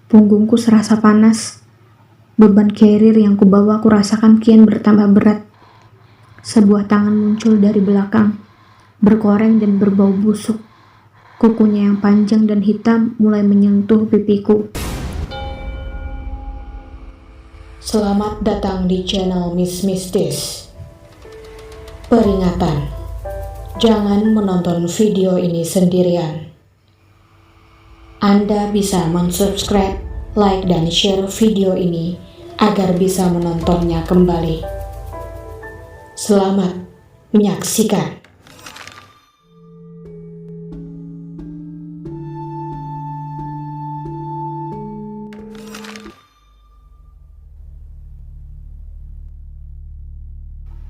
Punggungku serasa panas. Beban carrier yang kubawa kurasakan kian bertambah berat. Sebuah tangan muncul dari belakang, berkoreng dan berbau busuk. Kukunya yang panjang dan hitam mulai menyentuh pipiku. Selamat datang di channel Miss Mistis. Peringatan, jangan menonton video ini sendirian. Anda bisa mensubscribe, like, dan share video ini agar bisa menontonnya kembali. Selamat menyaksikan.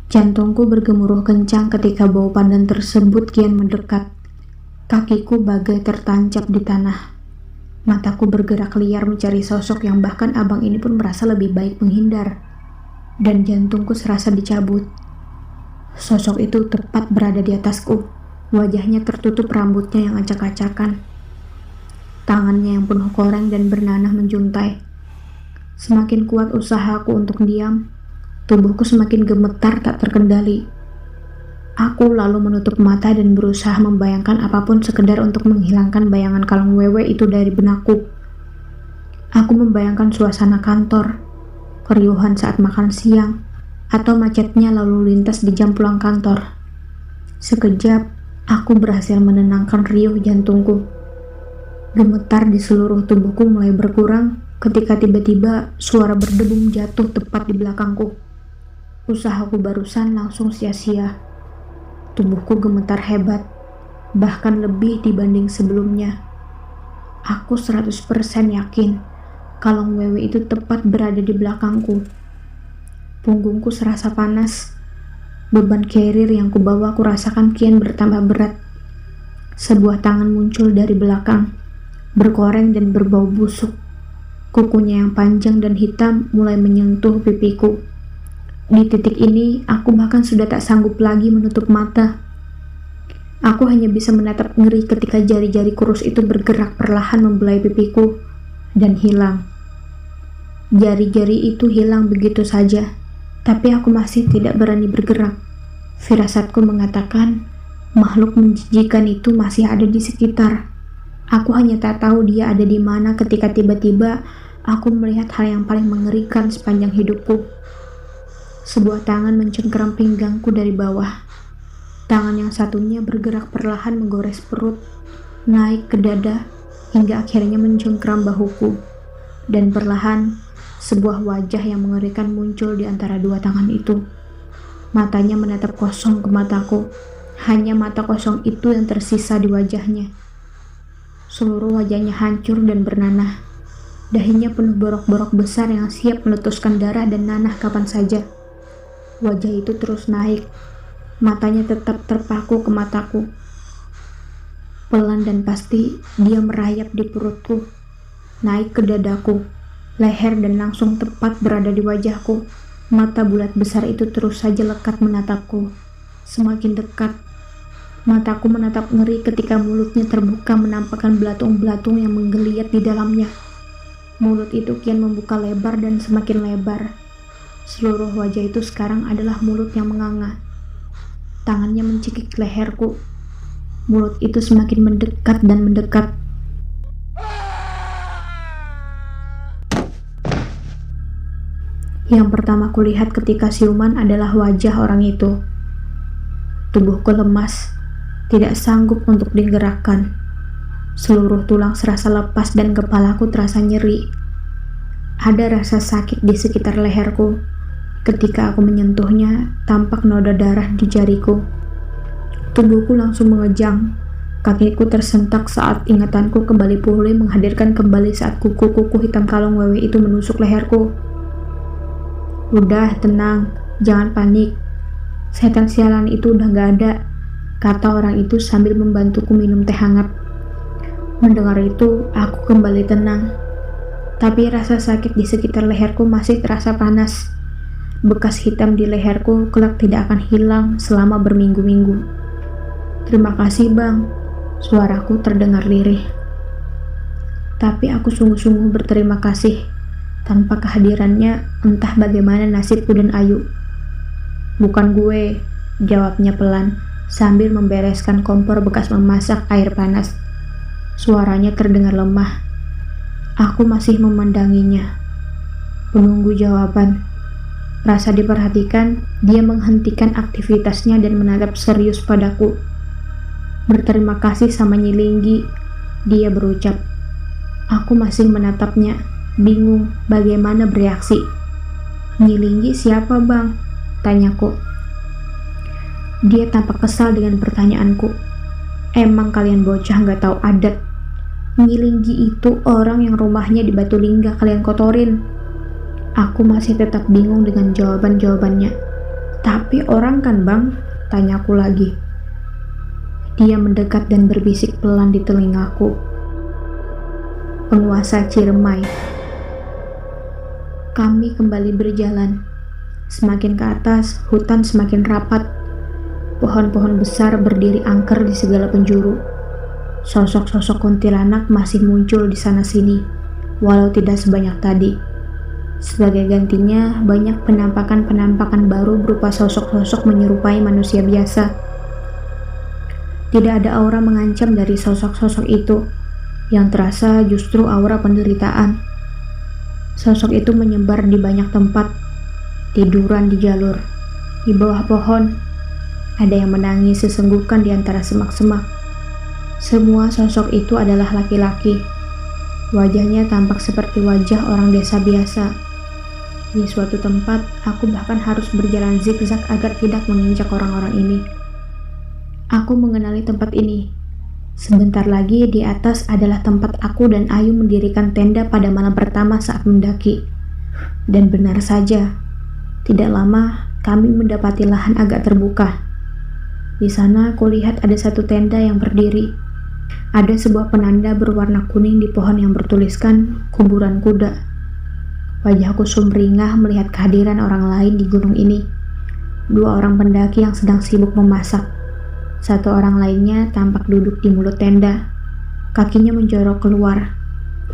Jantungku bergemuruh kencang ketika bau pandan tersebut kian mendekat. Kakiku bagai tertancap di tanah. Mataku bergerak liar mencari sosok yang bahkan abang ini pun merasa lebih baik menghindar. Dan jantungku serasa dicabut. Sosok itu tepat berada di atasku. Wajahnya tertutup rambutnya yang acak-acakan. Tangannya yang penuh koreng dan bernanah menjuntai. Semakin kuat usahaku untuk diam, tubuhku semakin gemetar tak terkendali. Aku lalu menutup mata dan berusaha membayangkan apapun sekedar untuk menghilangkan bayangan kalung wewe itu dari benakku. Aku membayangkan suasana kantor, keriuhan saat makan siang, atau macetnya lalu lintas di jam pulang kantor. Sekejap, aku berhasil menenangkan riuh jantungku. Gemetar di seluruh tubuhku mulai berkurang ketika tiba-tiba suara berdebum jatuh tepat di belakangku. Usahaku barusan langsung sia-sia. Tubuhku gemetar hebat, bahkan lebih dibanding sebelumnya. Aku 100% yakin kalung wewe itu tepat berada di belakangku. Punggungku serasa panas. Beban carrier yang kubawa kurasakan kian bertambah berat. Sebuah tangan muncul dari belakang, berkoreng dan berbau busuk. Kukunya yang panjang dan hitam mulai menyentuh pipiku. Di titik ini, aku bahkan sudah tak sanggup lagi menutup mata. Aku hanya bisa menatap ngeri ketika jari-jari kurus itu bergerak perlahan membelai pipiku dan hilang. Jari-jari itu hilang begitu saja, tapi aku masih tidak berani bergerak. Firasatku mengatakan makhluk menjijikan itu masih ada di sekitar. Aku hanya tak tahu dia ada di mana ketika tiba-tiba aku melihat hal yang paling mengerikan sepanjang hidupku. Sebuah tangan mencengkeram pinggangku dari bawah. Tangan yang satunya bergerak perlahan menggores perut, naik ke dada, hingga akhirnya mencengkeram bahuku. Dan perlahan, sebuah wajah yang mengerikan muncul di antara dua tangan itu. Matanya menatap kosong ke mataku. Hanya mata kosong itu yang tersisa di wajahnya. Seluruh wajahnya hancur dan bernanah. Dahinya penuh borok-borok besar yang siap meletuskan darah dan nanah kapan saja. Wajah itu terus naik, matanya tetap terpaku ke mataku. Pelan dan pasti, dia merayap di perutku, naik ke dadaku, leher dan langsung tepat berada di wajahku. Mata bulat besar itu terus saja lekat menatapku. Semakin dekat, mataku menatap ngeri ketika mulutnya terbuka menampakkan belatung-belatung yang menggeliat di dalamnya. Mulut itu kian membuka lebar dan semakin lebar. Seluruh wajah itu sekarang adalah mulut yang menganga. Tangannya mencekik leherku. Mulut itu semakin mendekat dan mendekat. Yang pertama kulihat ketika siuman adalah wajah orang itu. Tubuhku lemas, tidak sanggup untuk digerakkan. Seluruh tulang serasa lepas dan kepalaku terasa nyeri. Ada rasa sakit di sekitar leherku. Ketika aku menyentuhnya, tampak noda darah di jariku. Tubuhku langsung mengejang. Kakiku tersentak saat ingatanku kembali pulih menghadirkan kembali saat kuku-kuku hitam kalung wewe itu menusuk leherku. Udah, tenang, jangan panik. Setan sialan itu udah gak ada, kata orang itu sambil membantuku minum teh hangat. Mendengar itu, aku kembali tenang. Tapi rasa sakit di sekitar leherku masih terasa panas. Bekas hitam di leherku kelak tidak akan hilang selama berminggu-minggu. Terima kasih bang, suaraku terdengar lirih. Tapi aku sungguh-sungguh berterima kasih. Tanpa kehadirannya, entah bagaimana nasibku dan Ayu. Bukan gue, jawabnya pelan, sambil membereskan kompor bekas memasak air panas. Suaranya terdengar lemah. Aku masih memandanginya, menunggu jawaban. Rasa diperhatikan, dia menghentikan aktivitasnya dan menatap serius padaku. Berterima kasih sama Nyilinggi, dia berucap. Aku masih menatapnya, bingung bagaimana bereaksi. Nyilinggi siapa bang? Tanyaku. Dia tampak kesal dengan pertanyaanku. Emang kalian bocah gak tahu adat? Nyilinggi itu orang yang rumahnya di Batulingga kalian kotorin. Aku masih tetap bingung dengan jawaban-jawabannya. Tapi orang kan bang? Tanyaku lagi. Dia mendekat dan berbisik pelan di telingaku. Penguasa Ciremai. Kami kembali berjalan. Semakin ke atas, hutan semakin rapat. Pohon-pohon besar berdiri angker di segala penjuru. Sosok-sosok kuntilanak masih muncul di sana-sini, walau tidak sebanyak tadi. Sebagai gantinya, banyak penampakan-penampakan baru berupa sosok-sosok menyerupai manusia biasa. Tidak ada aura mengancam dari sosok-sosok itu. Yang terasa justru aura penderitaan. Sosok itu menyebar di banyak tempat, tiduran di jalur, di bawah pohon. Ada yang menangis sesenggukan di antara semak-semak. Semua sosok itu adalah laki-laki. Wajahnya tampak seperti wajah orang desa biasa. Di suatu tempat, aku bahkan harus berjalan zigzag agar tidak menginjak orang-orang ini. Aku mengenali tempat ini. Sebentar lagi di atas adalah tempat aku dan Ayu mendirikan tenda pada malam pertama saat mendaki. Dan benar saja, tidak lama kami mendapati lahan agak terbuka. Di sana kulihat ada satu tenda yang berdiri. Ada sebuah penanda berwarna kuning di pohon yang bertuliskan kuburan kuda. Wajahku sumringah melihat kehadiran orang lain di gunung ini. 2 orang pendaki yang sedang sibuk memasak. Satu orang lainnya tampak duduk di mulut tenda. Kakinya menjorok keluar,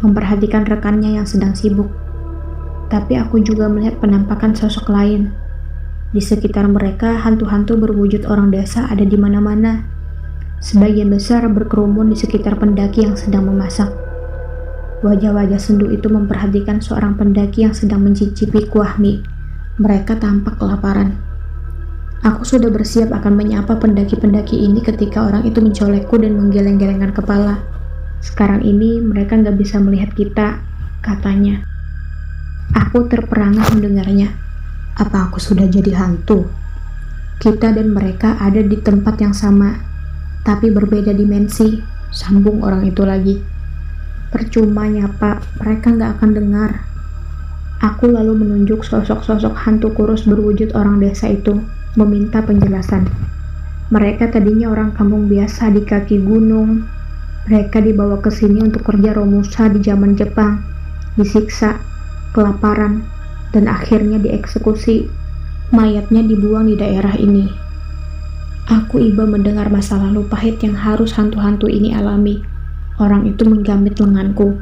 memperhatikan rekannya yang sedang sibuk. Tapi aku juga melihat penampakan sosok lain. Di sekitar mereka, hantu-hantu berwujud orang desa ada di mana-mana. Sebagian besar berkerumun di sekitar pendaki yang sedang memasak. Wajah-wajah sendu itu memperhatikan seorang pendaki yang sedang mencicipi kuah mie. Mereka tampak kelaparan. Aku sudah bersiap akan menyapa pendaki-pendaki ini ketika orang itu mencolekku dan menggeleng-gelengkan kepala. Sekarang ini mereka nggak bisa melihat kita, katanya. Aku terperangah mendengarnya. Apa aku sudah jadi hantu? Kita dan mereka ada di tempat yang sama, tapi berbeda dimensi, sambung orang itu lagi. Percuma nyapa, mereka nggak akan dengar. Aku lalu menunjuk sosok-sosok hantu kurus berwujud orang desa itu, meminta penjelasan. Mereka tadinya orang kampung biasa di kaki gunung. Mereka dibawa ke sini untuk kerja romusa di zaman Jepang, disiksa, kelaparan, dan akhirnya dieksekusi. Mayatnya dibuang di daerah ini. Aku iba mendengar masa lalu pahit yang harus hantu-hantu ini alami. Orang itu menggambit lenganku,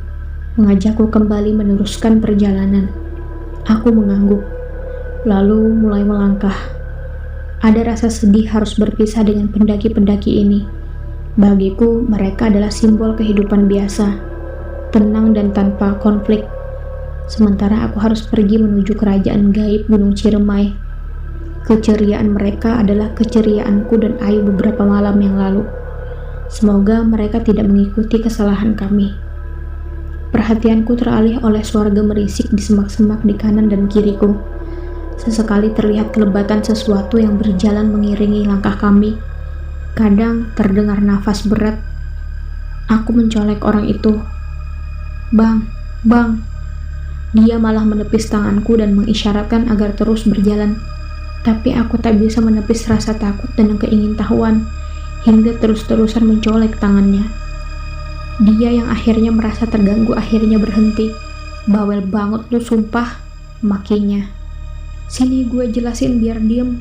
mengajakku kembali meneruskan perjalanan. Aku mengangguk, lalu mulai melangkah. Ada rasa sedih harus berpisah dengan pendaki-pendaki ini. Bagiku, mereka adalah simbol kehidupan biasa, tenang dan tanpa konflik. Sementara aku harus pergi menuju kerajaan gaib Gunung Ciremai. Keceriaan mereka adalah keceriaanku dan Ayu beberapa malam yang lalu. Semoga mereka tidak mengikuti kesalahan kami. Perhatianku teralih oleh suara gemerisik di semak-semak di kanan dan kiriku. Sesekali terlihat kelebatan sesuatu yang berjalan mengiringi langkah kami. Kadang terdengar nafas berat. Aku mencolek orang itu. Bang, bang. Dia malah menepis tanganku dan mengisyaratkan agar terus berjalan. Tapi aku tak bisa menepis rasa takut dan keingintahuan, hingga terus-terusan mencolek tangannya. Dia yang akhirnya merasa terganggu akhirnya berhenti. Bawel banget lu sumpah, makinya. Sini gue jelasin biar diem.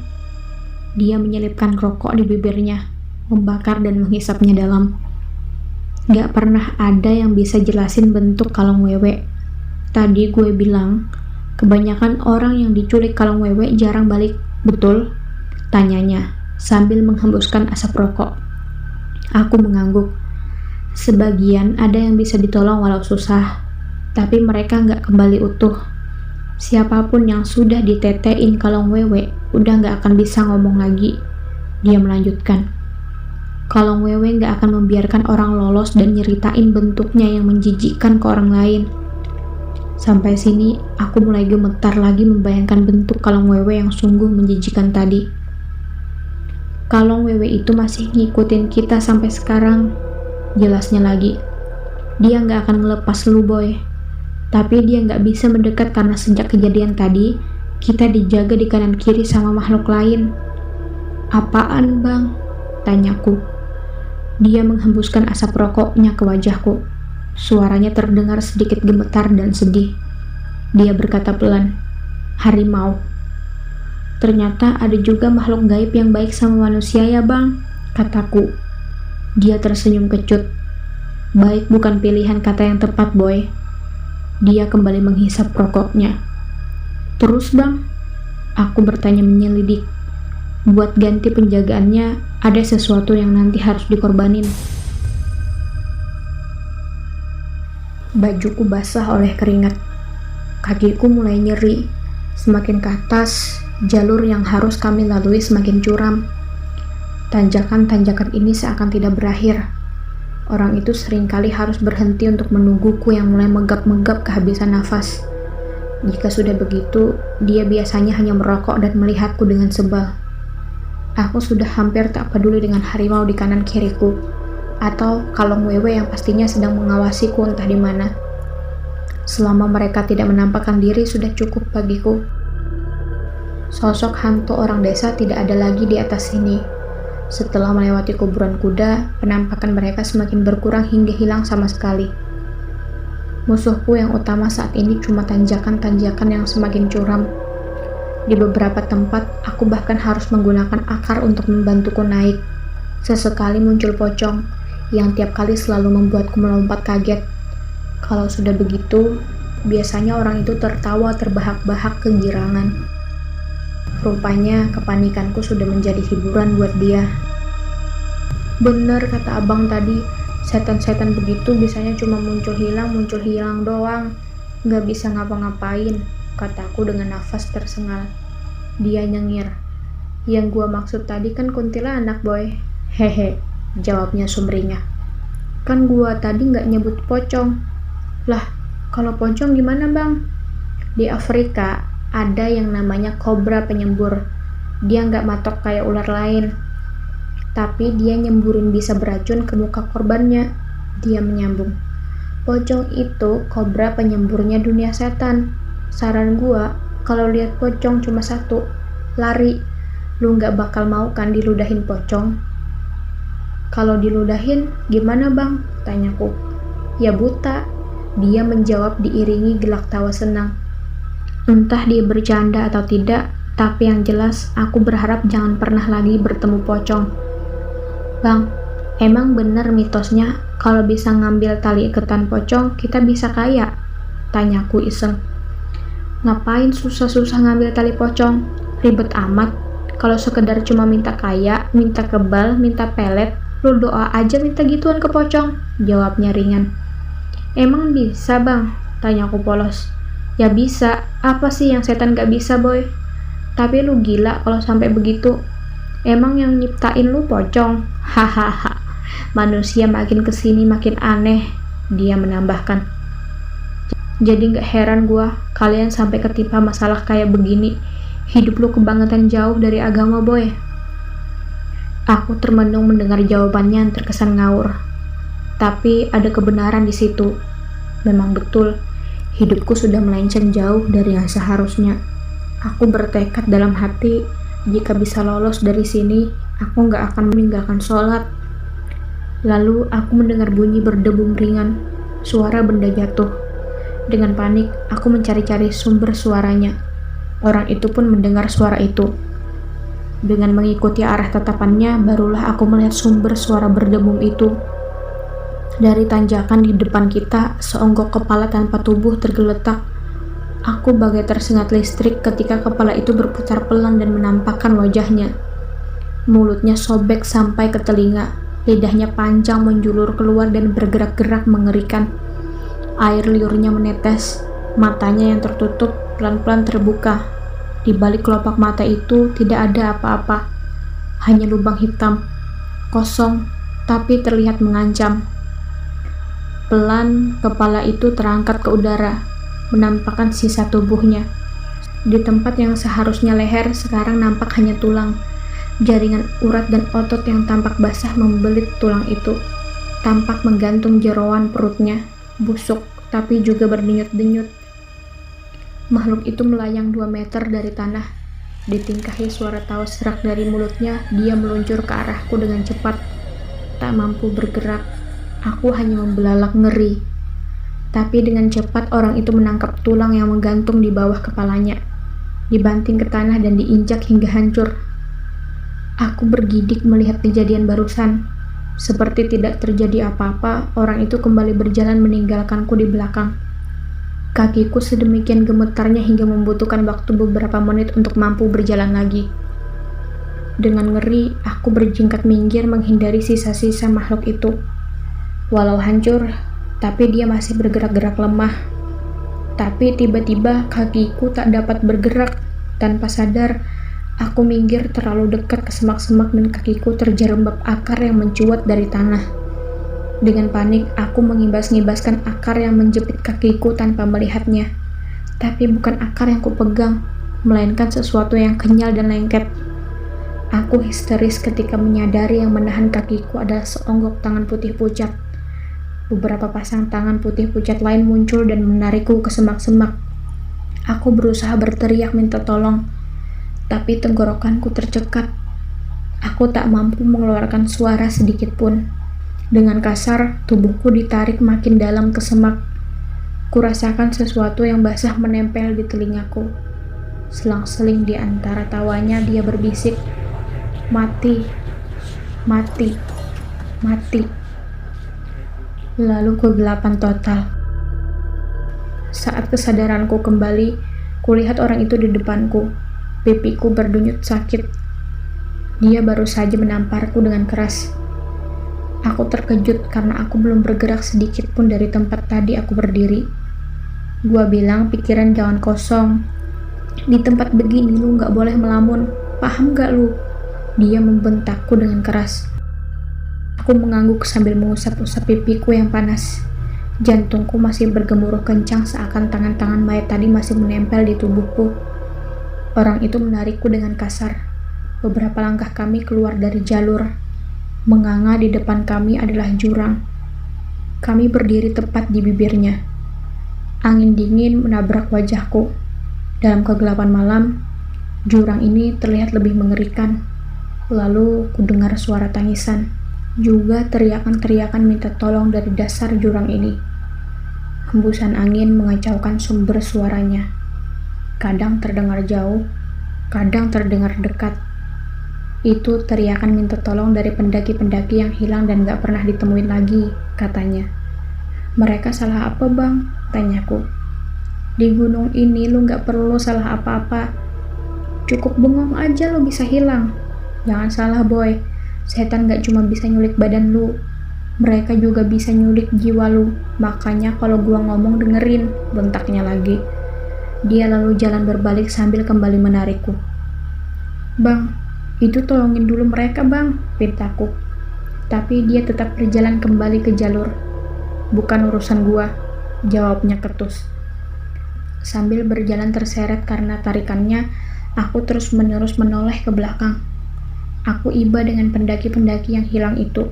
Dia menyelipkan rokok di bibirnya, membakar dan menghisapnya dalam. Gak pernah ada yang bisa jelasin bentuk kalong wewe. Tadi gue bilang, kebanyakan orang yang diculik kalong wewe jarang balik, betul? Tanyanya, sambil menghembuskan asap rokok. Aku mengangguk. Sebagian ada yang bisa ditolong walau susah, tapi mereka nggak kembali utuh. Siapapun yang sudah ditetein kalong wewe, udah nggak akan bisa ngomong lagi. Dia melanjutkan. Kalong wewe nggak akan membiarkan orang lolos dan nyeritain bentuknya yang menjijikkan ke orang lain. Sampai sini, aku mulai gemetar lagi membayangkan bentuk kalong wewe yang sungguh menjijikkan tadi. Kalong wewe itu masih ngikutin kita sampai sekarang. Jelasnya lagi, dia nggak akan ngelepas lu, boy. Tapi dia nggak bisa mendekat karena sejak kejadian tadi, kita dijaga di kanan kiri sama makhluk lain. Apaan, Bang? Tanyaku. Dia menghembuskan asap rokoknya ke wajahku. Suaranya terdengar sedikit gemetar dan sedih. Dia berkata pelan, harimau. Ternyata ada juga makhluk gaib yang baik sama manusia ya, Bang, kataku. Dia tersenyum kecut. Baik bukan pilihan kata yang tepat, boy. Dia kembali menghisap rokoknya. Terus, Bang? Aku bertanya menyelidik. Buat ganti penjagaannya, ada sesuatu yang nanti harus dikorbanin. Bajuku basah oleh keringat. Kakiku mulai nyeri. Semakin ke atas, jalur yang harus kami lalui semakin curam. Tanjakan-tanjakan ini seakan tidak berakhir. Orang itu seringkali harus berhenti untuk menungguku yang mulai megap-megap kehabisan nafas. Jika sudah begitu, dia biasanya hanya merokok dan melihatku dengan sebal. Aku sudah hampir tak peduli dengan harimau di kanan kiriku, atau kalong wewe yang pastinya sedang mengawasiku entah di mana. Selama mereka tidak menampakkan diri sudah cukup bagiku. Sosok hantu orang desa tidak ada lagi di atas sini. Setelah melewati kuburan kuda, penampakan mereka semakin berkurang hingga hilang sama sekali. Musuhku yang utama saat ini cuma tanjakan-tanjakan yang semakin curam. Di beberapa tempat, aku bahkan harus menggunakan akar untuk membantuku naik. Sesekali muncul pocong, yang tiap kali selalu membuatku melompat kaget. Kalau sudah begitu, biasanya orang itu tertawa terbahak-bahak kegirangan. Rupanya, kepanikanku sudah menjadi hiburan buat dia. Bener kata abang tadi, setan-setan begitu bisanya cuma muncul hilang doang. Gak bisa ngapa-ngapain, kataku dengan nafas tersengal. Dia nyengir. Yang gua maksud tadi kan kuntilanak, boy. Hehe, jawabnya sumringah. Kan gua tadi gak nyebut pocong. Lah, kalau pocong gimana, Bang? Di Afrika ada yang namanya kobra penyembur. Dia gak matok kayak ular lain, tapi dia nyemburin bisa beracun ke muka korbannya. Dia menyambung. Pocong itu kobra penyemburnya dunia setan. Saran gua, kalau lihat pocong cuma satu, lari. Lu gak bakal mau kan diludahin pocong? Kalau diludahin, gimana, Bang? Tanyaku. Ya buta. Dia menjawab diiringi gelak tawa senang. Entah dia bercanda atau tidak, tapi yang jelas aku berharap jangan pernah lagi bertemu pocong. Bang, emang bener mitosnya kalau bisa ngambil tali iketan pocong kita bisa kaya? Tanyaku iseng. Ngapain susah-susah ngambil tali pocong? Ribet amat. Kalau sekedar cuma minta kaya, minta kebal, minta pelet, lu doa aja minta gituan ke pocong, jawabnya ringan. Emang bisa, Bang? Tanyaku polos. Ya bisa, apa sih yang setan gak bisa, boy? Tapi lu gila kalau sampai begitu. Emang yang nyiptain lu pocong? Hahaha. Manusia makin kesini makin aneh, dia menambahkan. Jadi gak heran gua kalian sampai ketimpa masalah kayak begini. Hidup lu kebangetan jauh dari agama, boy. Aku termenung mendengar jawabannya yang terkesan ngawur. Tapi ada kebenaran di situ. Memang betul, hidupku sudah melenceng jauh dari yang seharusnya. Aku bertekad dalam hati, jika bisa lolos dari sini, aku gak akan meninggalkan sholat. Lalu aku mendengar bunyi berdebum ringan, suara benda jatuh. Dengan panik, aku mencari-cari sumber suaranya. Orang itu pun mendengar suara itu. Dengan mengikuti arah tatapannya, barulah aku melihat sumber suara berdebum itu. Dari tanjakan di depan kita, seonggok kepala tanpa tubuh tergeletak. Aku bagai tersengat listrik ketika kepala itu berputar pelan dan menampakkan wajahnya. Mulutnya sobek sampai ke telinga, lidahnya panjang menjulur keluar dan bergerak-gerak mengerikan. Air liurnya menetes, matanya yang tertutup pelan-pelan terbuka. Di balik kelopak mata itu tidak ada apa-apa, hanya lubang hitam, kosong, tapi terlihat mengancam. Pelan, kepala itu terangkat ke udara, menampakkan sisa tubuhnya. Di tempat yang seharusnya leher, sekarang nampak hanya tulang. Jaringan urat dan otot yang tampak basah membelit tulang itu. Tampak menggantung jeroan perutnya, busuk, tapi juga berdenyut-denyut. Makhluk itu melayang 2 meter dari tanah. Ditingkahi suara tawa serak dari mulutnya, dia meluncur ke arahku dengan cepat. Tak mampu bergerak, aku hanya membelalak ngeri. Tapi dengan cepat orang itu menangkap tulang yang menggantung di bawah kepalanya, dibanting ke tanah dan diinjak hingga hancur. Aku bergidik melihat kejadian barusan. Seperti tidak terjadi apa-apa, orang itu kembali berjalan meninggalkanku di belakang. Kakiku sedemikian gemetarnya hingga membutuhkan waktu beberapa menit untuk mampu berjalan lagi. Dengan ngeri, aku berjingkat minggir menghindari sisa-sisa makhluk itu. Walau hancur, tapi dia masih bergerak-gerak lemah. Tapi tiba-tiba kakiku tak dapat bergerak. Tanpa sadar, aku minggir terlalu dekat ke semak-semak dan kakiku terjerembab akar yang mencuat dari tanah. Dengan panik, aku mengimbas-ngibaskan akar yang menjepit kakiku tanpa melihatnya. Tapi bukan akar yang kupegang, melainkan sesuatu yang kenyal dan lengket. Aku histeris ketika menyadari yang menahan kakiku adalah seonggok tangan putih pucat. Beberapa pasang tangan putih pucat lain muncul dan menarikku ke semak-semak. Aku berusaha berteriak minta tolong, tapi tenggorokanku tercekat. Aku tak mampu mengeluarkan suara sedikit pun. Dengan kasar, tubuhku ditarik makin dalam ke semak. Kurasakan sesuatu yang basah menempel di telingaku. Selang-seling di antara tawanya dia berbisik, "Mati, mati, mati." Lalu kegelapan total. Saat kesadaranku kembali, kulihat orang itu di depanku. Pipiku berdenyut sakit. Dia baru saja menamparku dengan keras. Aku terkejut karena aku belum bergerak sedikit pun dari tempat tadi aku berdiri. Gua bilang pikiran jangan kosong. Di tempat begini lu gak boleh melamun. Paham gak lu? Dia membentakku dengan keras. Aku mengangguk sambil mengusap-usap pipiku yang panas. Jantungku masih bergemuruh kencang seakan tangan-tangan mayat tadi masih menempel di tubuhku. Orang itu menarikku dengan kasar. Beberapa langkah kami keluar dari jalur. Menganga di depan kami adalah jurang. Kami berdiri tepat di bibirnya. Angin dingin menabrak wajahku. Dalam kegelapan malam, jurang ini terlihat lebih mengerikan. Lalu kudengar suara tangisan, juga teriakan-teriakan minta tolong dari dasar jurang ini. Hembusan angin mengacaukan sumber suaranya. Kadang terdengar jauh, kadang terdengar dekat. Itu teriakan minta tolong dari pendaki-pendaki yang hilang dan gak pernah ditemuin lagi, katanya. Mereka salah apa bang? Tanyaku. Di gunung ini lu gak perlu salah apa-apa. Cukup bengong aja lu bisa hilang. Jangan salah boy, setan gak cuma bisa nyulik badan lu. Mereka juga bisa nyulik jiwa lu. Makanya kalau gua ngomong dengerin, bentaknya lagi. Dia lalu jalan berbalik sambil kembali menarikku. Bang, itu tolongin dulu mereka bang, pintaku. Tapi dia tetap berjalan kembali ke jalur. Bukan urusan gua, jawabnya ketus. Sambil berjalan terseret karena tarikannya, aku terus-menerus menoleh ke belakang. Aku iba dengan pendaki-pendaki yang hilang itu.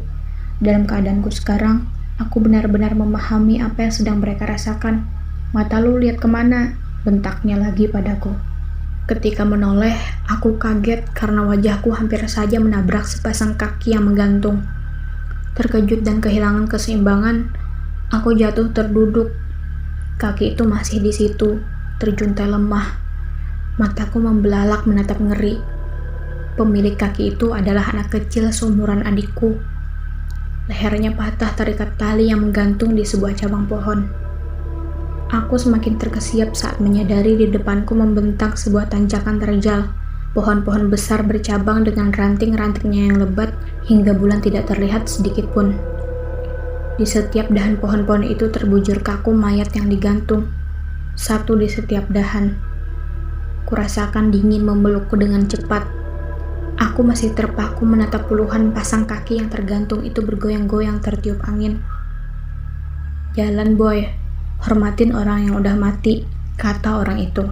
Dalam keadaanku sekarang, aku benar-benar memahami apa yang sedang mereka rasakan. Mata lu lihat kemana? Bentaknya lagi padaku. Ketika menoleh, aku kaget karena wajahku hampir saja menabrak sepasang kaki yang menggantung. Terkejut dan kehilangan keseimbangan, aku jatuh terduduk. Kaki itu masih di situ, terjuntai lemah. Mataku membelalak menatap ngeri. Pemilik kaki itu adalah anak kecil seumuran adikku. Lehernya patah terikat tali yang menggantung di sebuah cabang pohon. Aku semakin terkesiap saat menyadari di depanku membentang sebuah tanjakan terjal. Pohon-pohon besar bercabang dengan ranting-rantingnya yang lebat hingga bulan tidak terlihat sedikit pun. Di setiap dahan pohon-pohon itu terbujur kaku mayat yang digantung, satu di setiap dahan. Kurasakan dingin memelukku dengan cepat. Aku masih terpaku menatap puluhan pasang kaki yang tergantung itu bergoyang-goyang tertiup angin. "Jalan, boy. Hormatin orang yang udah mati," kata orang itu.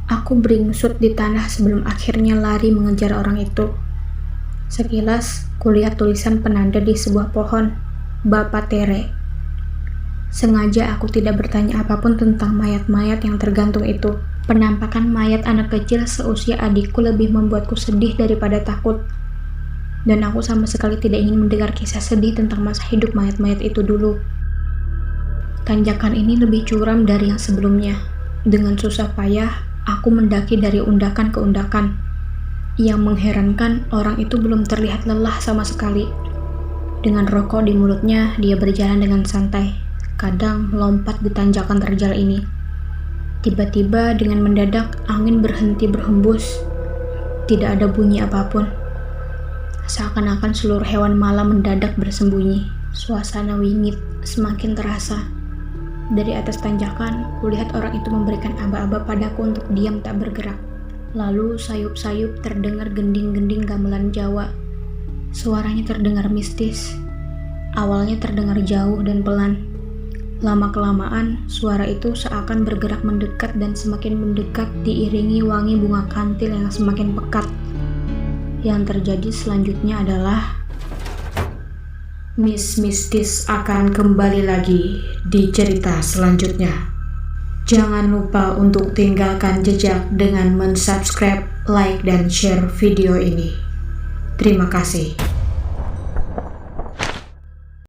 Aku beringsut di tanah sebelum akhirnya lari mengejar orang itu. Sekilas, kulihat tulisan penanda di sebuah pohon, "Bapak Tere." Sengaja aku tidak bertanya apapun tentang mayat-mayat yang tergantung itu. Penampakan mayat anak kecil seusia adikku lebih membuatku sedih daripada takut. Dan aku sama sekali tidak ingin mendengar kisah sedih tentang masa hidup mayat-mayat itu dulu. Tanjakan ini lebih curam dari yang sebelumnya. Dengan susah payah, aku mendaki dari undakan ke undakan. Yang mengherankan, orang itu belum terlihat lelah sama sekali. Dengan rokok di mulutnya, dia berjalan dengan santai, kadang melompat di tanjakan terjal ini. Tiba-tiba dengan mendadak angin berhenti berhembus. Tidak ada bunyi apapun. Seakan-akan seluruh hewan malam mendadak bersembunyi. Suasana wingit semakin terasa. Dari atas tanjakan, kulihat orang itu memberikan aba-aba padaku untuk diam tak bergerak. Lalu sayup-sayup terdengar gending-gending gamelan Jawa. Suaranya terdengar mistis. Awalnya terdengar jauh dan pelan. Lama-kelamaan, suara itu seakan bergerak mendekat dan semakin mendekat diiringi wangi bunga kantil yang semakin pekat. Yang terjadi selanjutnya adalah mistis akan kembali lagi di cerita selanjutnya. Jangan lupa untuk tinggalkan jejak dengan mensubscribe, like, dan share video ini. Terima kasih.